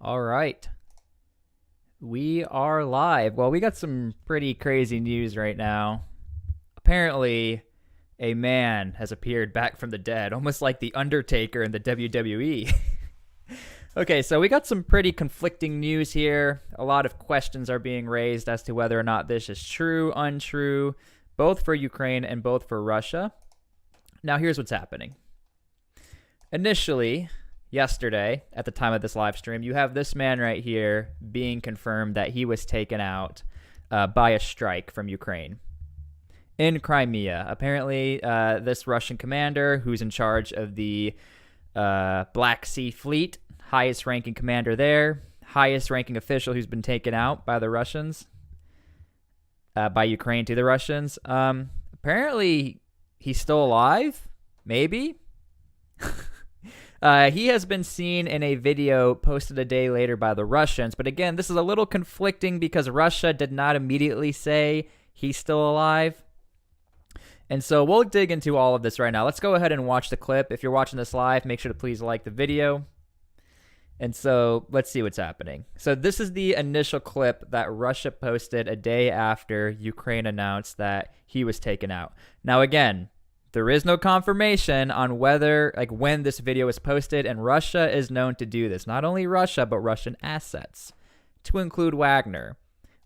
All right. We are live. Well, we got some pretty crazy news right now. Apparently, a man has appeared back from the dead, almost like the Undertaker in the WWE. Okay, so we got some pretty conflicting news here. A lot of questions are being raised as to whether or not this is true, untrue, both for Ukraine and both for Russia. Now, here's what's happening. Initially, yesterday, at the time of this live stream, you have this man right here being confirmed that he was taken out by a strike from Ukraine in Crimea. Apparently, this Russian commander who's in charge of the Black Sea Fleet, highest ranking commander there, highest ranking official who's been taken out by the Russians, by Ukraine to the Russians. Apparently, he's still alive, maybe. He has been seen in a video posted a day later by the Russians. But again, this is a little conflicting because Russia did not immediately say he's still alive. And so we'll dig into all of this right now. Let's go ahead and watch the clip. If you're watching this live, make sure to please like the video. And so let's see what's happening. So this is the initial clip that Russia posted a day after Ukraine announced that he was taken out. Now, again, there is no confirmation on whether, when this video was posted, and Russia is known to do this. Not only Russia, but Russian assets, to include Wagner.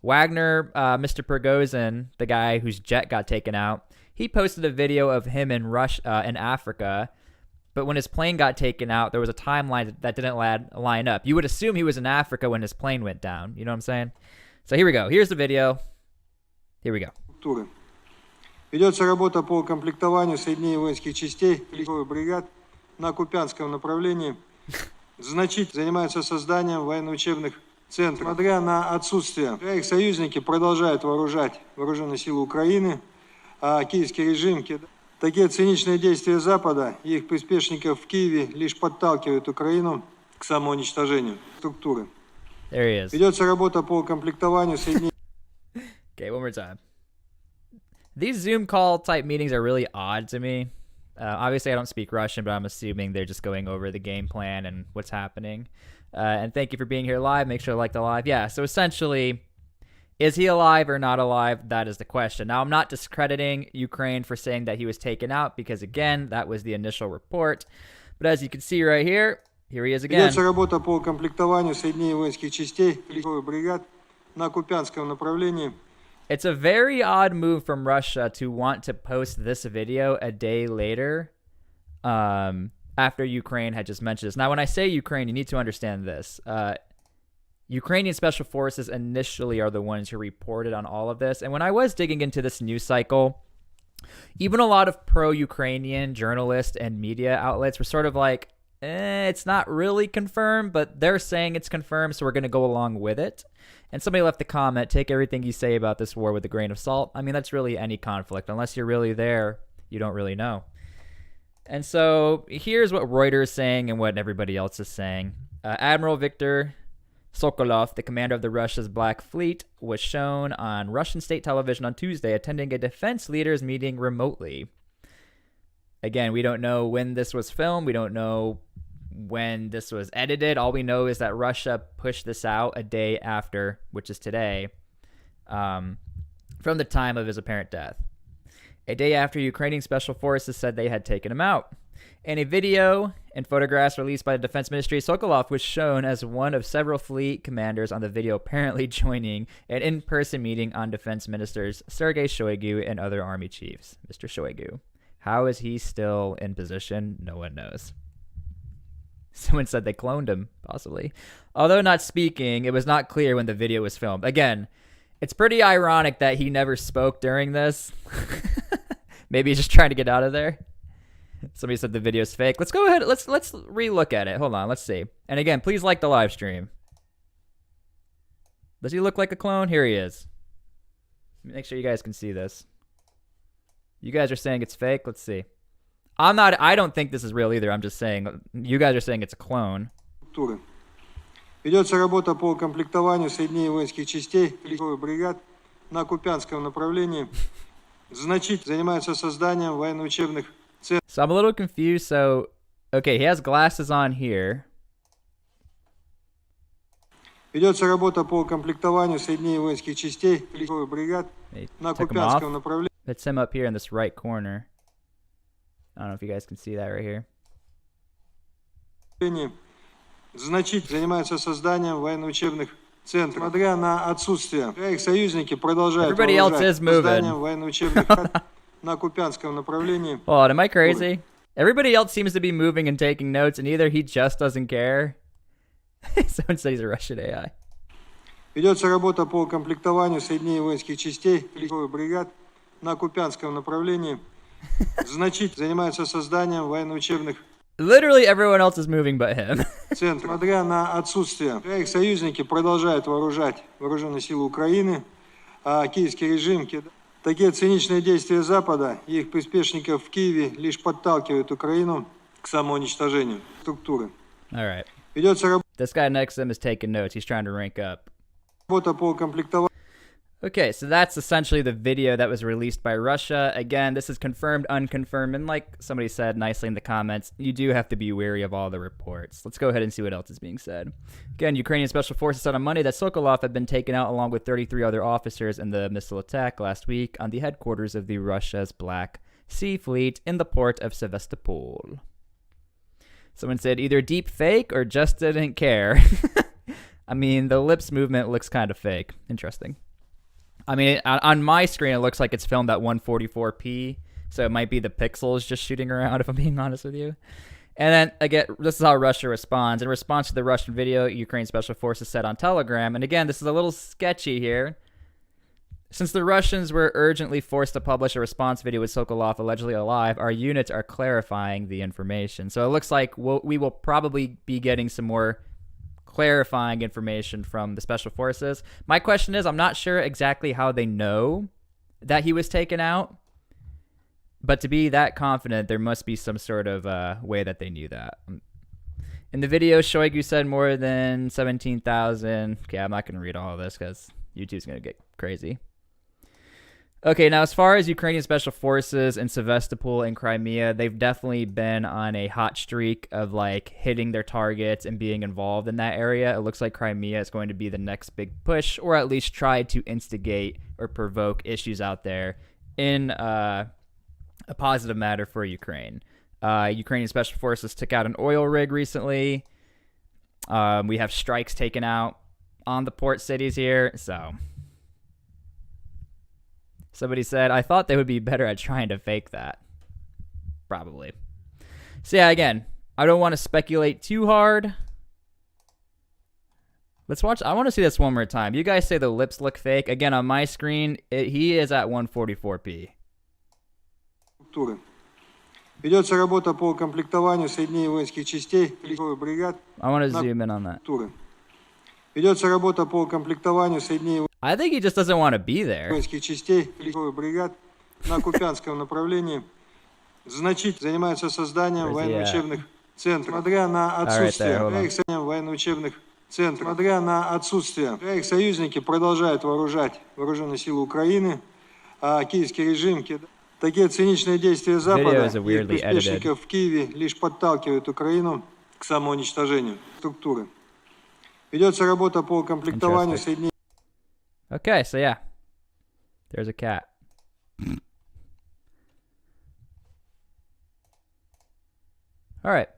Wagner, Mr. Prigozhin, the guy whose jet got taken out, he posted a video of him in Africa, but when his plane got taken out, there was a timeline that didn't line up. You would assume he was in Africa when his plane went down. You know what I'm saying? So here we go. Here's the video. Here we go. Ведется работа по комплектованию соединений воинских частей бригад на Купянском направлении. Значительно занимаются созданием военно-учебных центров. Несмотря на отсутствие, их союзники продолжают вооружать вооруженные силы Украины, а киевский режим, такие циничные действия Запада и их приспешников в Киеве лишь подталкивают Украину к самоуничтожению структуры. There he is. Ведется работа по комплектованию соединений. Okay, one more time. These Zoom call type meetings are really odd to me. Obviously, I don't speak Russian, but I'm assuming they're just going over the game plan and what's happening. And thank you for being here live. Make sure to like the live. Yeah, so essentially, is he alive or not alive? That is the question. Now, I'm not discrediting Ukraine for saying that he was taken out because, again, that was the initial report. But as you can see right here, here he is again. Ведется работа по комплектованию соединений воинских частей бригад на Купянском направлении. It's a very odd move from Russia to want to post this video a day later after Ukraine had just mentioned this. Now, when I say Ukraine, you need to understand this. Ukrainian special forces initially are the ones who reported on all of this. And when I was digging into this news cycle, even a lot of pro-Ukrainian journalists and media outlets were sort of like, it's not really confirmed, but they're saying it's confirmed, so we're going to go along with it. And somebody left a comment, take everything you say about this war with a grain of salt. I mean, that's really any conflict. Unless you're really there, you don't really know. And so here's what Reuters is saying and what everybody else is saying. Admiral Viktor Sokolov, the commander of the Russia's Black Fleet, was shown on Russian state television on Tuesday attending a defense leaders meeting remotely. Again, we don't know when this was filmed. We don't know when this was edited. All we know is that Russia pushed this out a day after, which is today, from the time of his apparent death. A day after Ukrainian special forces said they had taken him out. In a video and photographs released by the Defense Ministry, Sokolov was shown as one of several fleet commanders on the video, apparently joining an in-person meeting on defense ministers Sergei Shoigu and other army chiefs. Mr. Shoigu. How is he still in position? No one knows. Someone said they cloned him, possibly. Although not speaking, it was not clear when the video was filmed. Again, it's pretty ironic that he never spoke during this. Maybe he's just trying to get out of there. Somebody said the video's fake. Let's go ahead. Let's re-look at it. Hold on. Let's see. And again, please like the live stream. Does he look like a clone? Here he is. Make sure you guys can see this. You guys are saying it's fake. Let's see. I don't think this is real either. I'm just saying, you guys are saying it's a clone. Ведется работа по комплектованию соединений воинских частей бригад на Купянском направлении. Значительно занимаются созданием военно-учебных центров. So I'm a little confused. So, okay, he has glasses on here. Ведется работа по комплектованию соединений воинских частей, бригад They на took him off. Купянском направлении. It's him up here in this right corner. I don't know if you guys can see that right here. Значительно занимаются созданием военно-учебных центров. Несмотря на отсутствие, их союзники продолжают вооружать созданием военно-учебных на Купянском направлении. Oh, am I crazy? Everybody else seems to be moving and taking notes, and either he just doesn't care. Someone said he's a Russian AI. Ведется работа по комплектованию соединений воинских частей, бригад на Купянском направлении. Значительно занимаются созданием военно-учебных. Literally everyone else is moving but him. Несмотря на отсутствие, их союзники продолжают вооружать вооруженные силы Украины, а киевский режим, такие циничные действия Запада и их приспешников в Киеве лишь подталкивают Украину к самоуничтожению структуры. All right. Ведется работа. This guy next to him is taking notes. He's trying to rank up. Работа по комплектованию. Okay, so that's essentially the video that was released by Russia. Again, this is confirmed, unconfirmed, and like somebody said nicely in the comments, you do have to be wary of all the reports. Let's go ahead and see what else is being said. Again, Ukrainian Special Forces said on Monday that Sokolov had been taken out along with 33 other officers in the missile attack last week on the headquarters of the Russia's Black Sea Fleet in the port of Sevastopol. Someone said either deep fake or just didn't care. I mean, the lips movement looks kind of fake. Interesting. I mean, on my screen, it looks like it's filmed at 144p, so it might be the pixels just shooting around, if I'm being honest with you. And then, again, this is how Russia responds. In response to the Russian video, Ukraine Special Forces said on Telegram, and again, this is a little sketchy here. Since the Russians were urgently forced to publish a response video with Sokolov allegedly alive, our units are clarifying the information. So it looks like we will probably be getting some more clarifying information from the Special Forces. My question is, I'm not sure exactly how they know that he was taken out, but to be that confident, there must be some sort of way that they knew that. In the video, Shoigu said more than 17,000. Okay, I'm not going to read all of this because YouTube's going to get crazy. Okay, now as far as Ukrainian Special Forces in Sevastopol and Crimea, they've definitely been on a hot streak of like hitting their targets and being involved in that area. It looks like Crimea is going to be the next big push, or at least try to instigate or provoke issues out there in a positive matter for Ukraine. Ukrainian Special Forces took out an oil rig recently. We have strikes taken out on the port cities here, so... Somebody said, I thought they would be better at trying to fake that. Probably. So yeah, again, I don't want to speculate too hard. Let's watch. I want to see this one more time. You guys say the lips look fake. Again, on my screen, he is at 144p. Ведется работа по комплектованию соединений воинских частей, бригад. I want to zoom in on that. Ведется работа по комплектованию соединений I think he just doesn't want to be there. воинских частей, бригад на Купянском направлении. Значительно занимаются созданием военно-учебных центров. Несмотря на отсутствие военно-учебных центров, несмотря на отсутствие, их союзники продолжают вооружать вооруженные силы Украины, а киевский режим, такие циничные действия Запада и их приспешников в Киеве лишь подталкивают Украину к самоуничтожению структуры. Ведется работа по комплектованию соединений. Okay, so yeah, there's a cat. All right.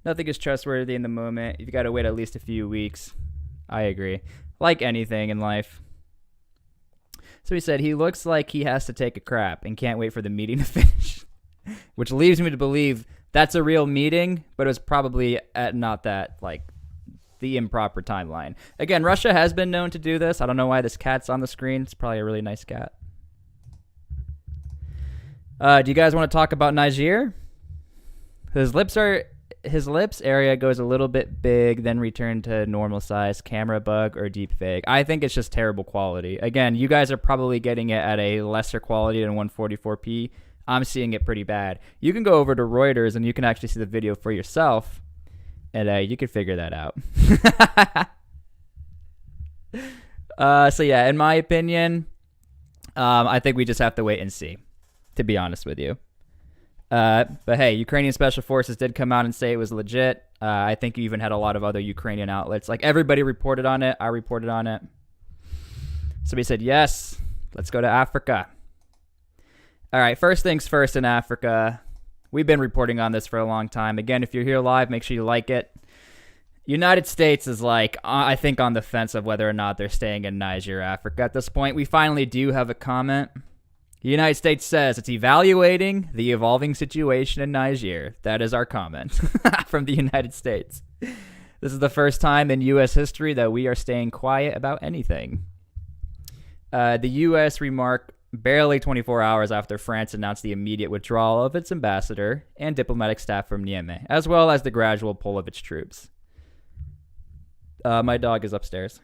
Nothing is trustworthy in the moment. You've got to wait at least a few weeks. I agree. Like anything in life. So he said he looks like he has to take a crap and can't wait for the meeting to finish. Which leaves me to believe that's a real meeting, but it was probably at not that, like, the improper timeline. Again, Russia has been known to do this. I don't know why this cat's on the screen. It's probably a really nice cat. Do you guys want to talk about Niger? His lips area goes a little bit big, then return to normal size. Camera bug or deep fake. I think it's just terrible quality. Again, you guys are probably getting it at a lesser quality than 144p. I'm seeing it pretty bad. You can go over to Reuters and you can actually see the video for yourself. And you can figure that out. So yeah, in my opinion, I think we just have to wait and see, to be honest with you. But hey, Ukrainian special forces did come out and say it was legit. I think you even had a lot of other Ukrainian outlets. Like everybody reported on it. I reported on it. Somebody said, yes, let's go to Africa. All right, first things first in Africa. We've been reporting on this for a long time. Again, if you're here live, make sure you like it. United States is like, I think, on the fence of whether or not they're staying in Niger, Africa at this point. We finally do have a comment. The United States says it's evaluating the evolving situation in Niger. That is our comment from the United States. This is the first time in U.S. history that we are staying quiet about anything. The U.S. remarked barely 24 hours after France announced the immediate withdrawal of its ambassador and diplomatic staff from Niamey, as well as the gradual pull of its troops. My dog is upstairs.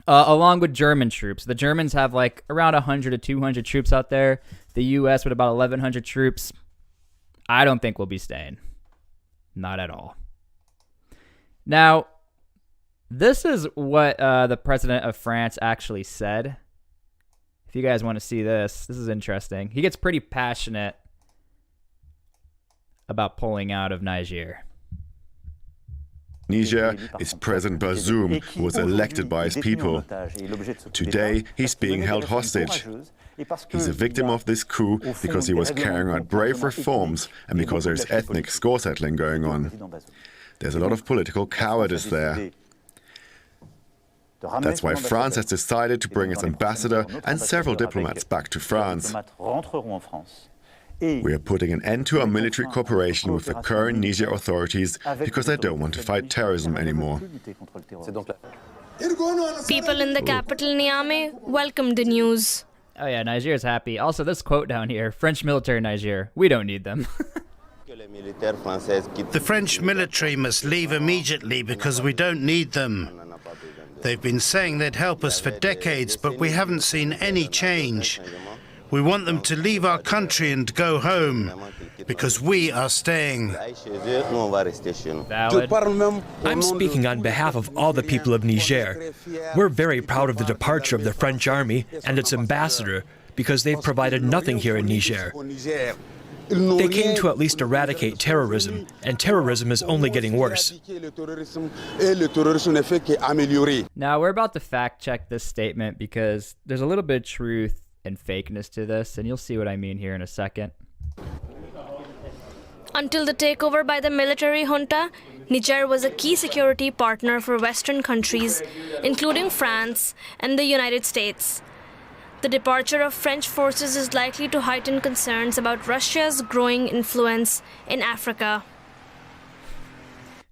Along with German troops. The Germans have like around 100 to 200 troops out there. The U.S. with about 1,100 troops. I don't think we'll be staying. Not at all. Now, this is what the president of France actually said. If you guys want to see this, this is interesting. He gets pretty passionate about pulling out of Niger. Niger is President Bazoum, who was elected by his people. Today, he's being held hostage. He's a victim of this coup because he was carrying out brave reforms and because there's ethnic score settling going on. There's a lot of political cowardice there. That's why France has decided to bring its ambassador and several diplomats back to France. We are putting an end to our military cooperation with the current Niger authorities because they don't want to fight terrorism anymore. People in the capital, Niamey, welcomed the news. Oh yeah, Niger is happy. Also, this quote down here, French military Niger, we don't need them. The French military must leave immediately because we don't need them. They've been saying they'd help us for decades, but we haven't seen any change. We want them to leave our country and go home, because we are staying. Valid. I'm speaking on behalf of all the people of Niger. We're very proud of the departure of the French army and its ambassador, because they've provided nothing here in Niger. They came to at least eradicate terrorism, and terrorism is only getting worse. Now, we're about to fact check this statement because there's a little bit of truth and fakeness to this, and you'll see what I mean here in a second. Until the takeover by the military junta, Niger was a key security partner for Western countries, including France and the United States. The departure of French forces is likely to heighten concerns about Russia's growing influence in Africa.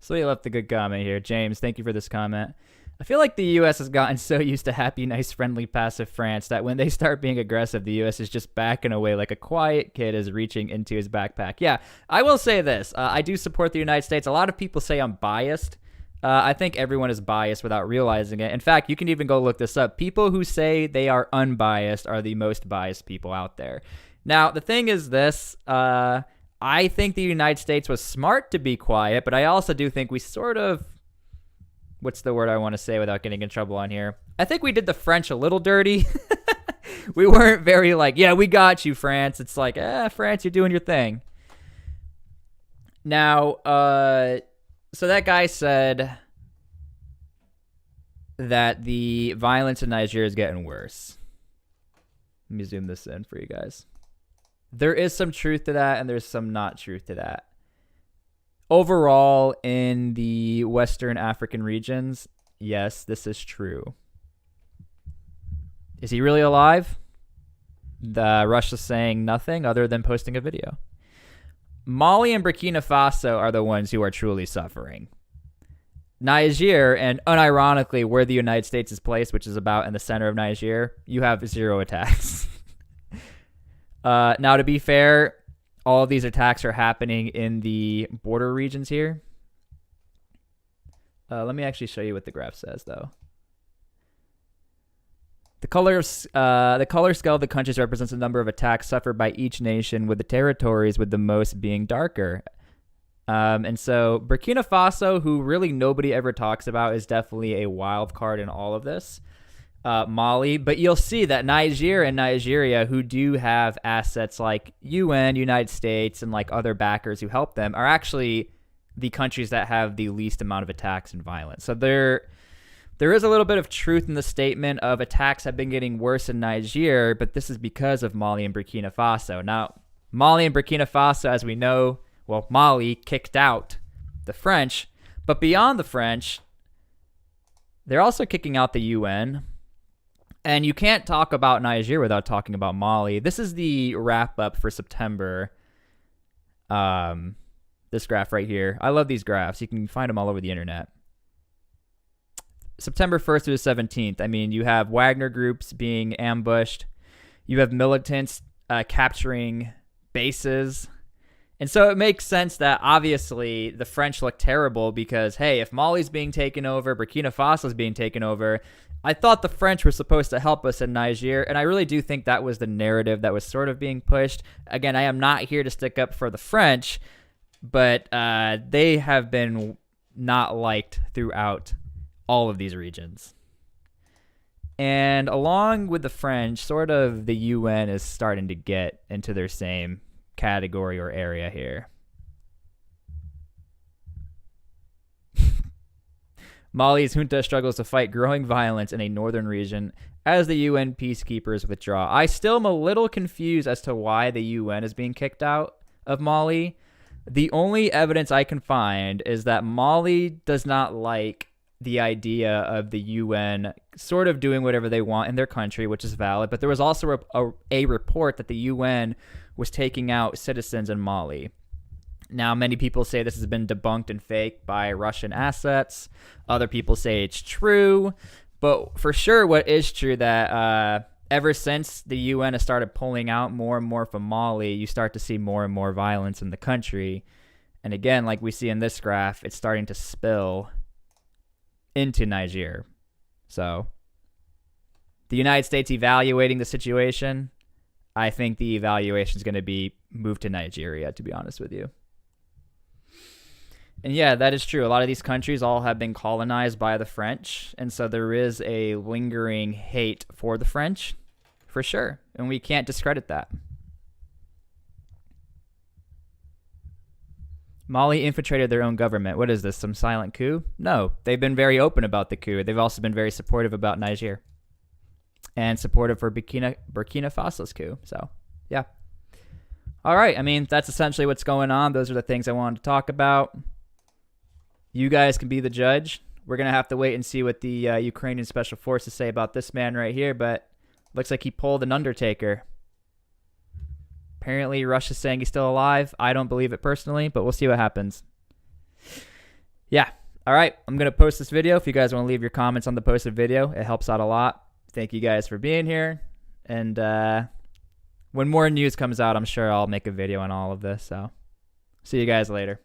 So you left a good comment here. James, thank you for this comment. I feel like the U.S. has gotten so used to happy, nice, friendly, passive France that when they start being aggressive, the U.S. is just backing away like a quiet kid is reaching into his backpack. Yeah, I will say this. I do support the United States. A lot of people say I'm biased. I think everyone is biased without realizing it. In fact, you can even go look this up. People who say they are unbiased are the most biased people out there. Now, the thing is this. I think the United States was smart to be quiet, but I also do think we sort of... What's the word I want to say without getting in trouble on here? I think we did the French a little dirty. We weren't very like, yeah, we got you, France. It's like, France, you're doing your thing. Now, so that guy said that the violence in Niger is getting worse. Let me zoom this in for you guys. There is some truth to that, and there's some not truth to that. Overall, in the Western African regions, yes, this is true. Is he really alive? Russia's saying nothing other than posting a video. Mali and Burkina Faso are the ones who are truly suffering. Niger, and unironically, where the United States is placed, which is about in the center of Niger, you have 0 attacks. Now, to be fair, all of these attacks are happening in the border regions here. Let me actually show you what the graph says, though. The color scale of the countries represents the number of attacks suffered by each nation, with the territories with the most being darker. And so Burkina Faso, who really nobody ever talks about, is definitely a wild card in all of this. Mali, but you'll see that Niger and Nigeria, who do have assets like UN, United States, and like other backers who help them, are actually the countries that have the least amount of attacks and violence. So there is a little bit of truth in the statement of attacks have been getting worse in Niger, but this is because of Mali and Burkina Faso. Now, Mali and Burkina Faso, as we know, well, Mali kicked out the French, but beyond the French, they're also kicking out the UN. And you can't talk about Niger without talking about Mali. This is the wrap-up for September. This graph right here. I love these graphs. You can find them all over the internet. September 1st through the 17th. I mean, you have Wagner groups being ambushed. You have militants capturing bases. And so it makes sense that obviously the French look terrible because, hey, if Mali's being taken over, Burkina Faso's being taken over, I thought the French were supposed to help us in Niger, and I really do think that was the narrative that was sort of being pushed. Again, I am not here to stick up for the French, but they have been not liked throughout all of these regions. And along with the French, sort of the UN is starting to get into their same category or area here. Mali's junta struggles to fight growing violence in a northern region as the UN peacekeepers withdraw. I still am a little confused as to why the UN is being kicked out of Mali. The only evidence I can find is that Mali does not like the idea of the UN sort of doing whatever they want in their country, which is valid. But there was also a report that the UN was taking out citizens in Mali. Now, many people say this has been debunked and fake by Russian assets. Other people say it's true. But for sure, what is true that ever since the UN has started pulling out more and more from Mali, you start to see more and more violence in the country. And again, like we see in this graph, it's starting to spill into Niger. So the United States evaluating the situation, I think the evaluation is going to be moved to Nigeria, to be honest with you. And yeah, that is true. A lot of these countries all have been colonized by the French. And so there is a lingering hate for the French, for sure. And we can't discredit that. Mali infiltrated their own government. What is this, some silent coup? No, they've been very open about the coup. They've also been very supportive about Niger and supportive for Burkina Faso's coup. So, yeah. All right. I mean, that's essentially what's going on. Those are the things I wanted to talk about. You guys can be the judge. We're going to have to wait and see what the Ukrainian special forces say about this man right here, but looks like he pulled an Undertaker. Apparently, Russia's saying he's still alive. I don't believe it personally, but we'll see what happens. Yeah. All right. I'm going to post this video. If you guys want to leave your comments on the posted video, it helps out a lot. Thank you guys for being here. And when more news comes out, I'm sure I'll make a video on all of this. So see you guys later.